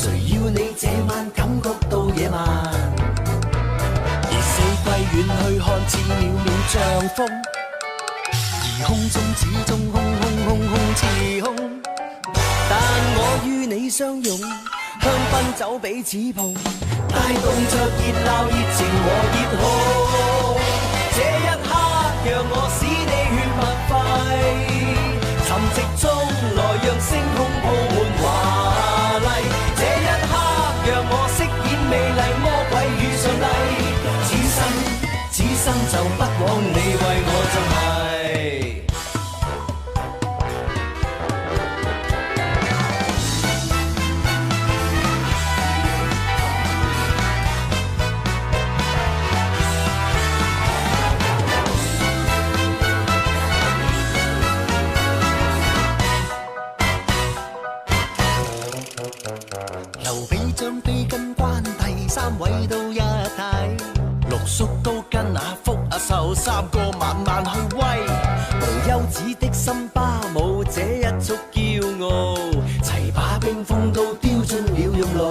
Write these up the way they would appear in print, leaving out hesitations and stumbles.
誰要你這晚感覺到野蠻？而四季遠去，看似渺渺像風，而空中始終空似空。但我與你相擁，香檳酒彼此碰，帶動着熱鬧熱情和熱酷。這一刻讓我使你血脈沸，沉寂中來讓星空鋪滿華麗。這一刻讓我飾演美麗魔鬼與上帝，此生就不枉你為我着迷。劉備將飛巾關第三位都一體，陸叔都跟阿福阿壽三個晚晚去威，無休止的森巴舞這一族驕傲，齊把冰封都丟盡了用路。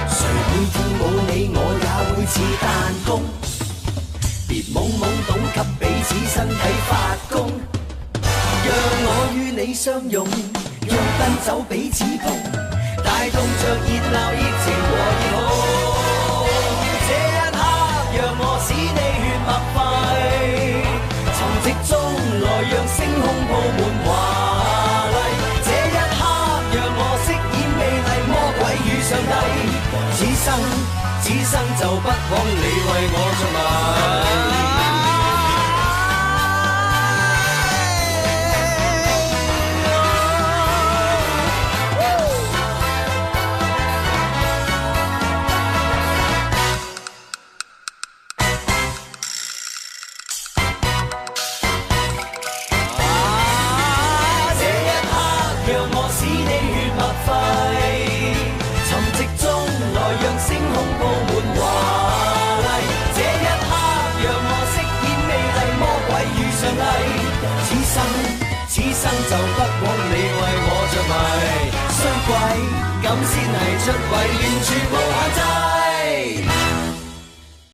誰會跳舞你我也會似彈弓，別懵懵懂給彼此身體發功，讓我與你相擁，讓奔走彼此碰，帶動着熱鬧熱情和熱酷。這一刻讓我使你血脈沸，沉寂中來讓星空鋪滿華麗。這一刻讓我飾演美麗魔鬼與上帝，此生就不枉你為我着迷。此生就不枉你為我着迷，衰鬼咁先係出位，完全冇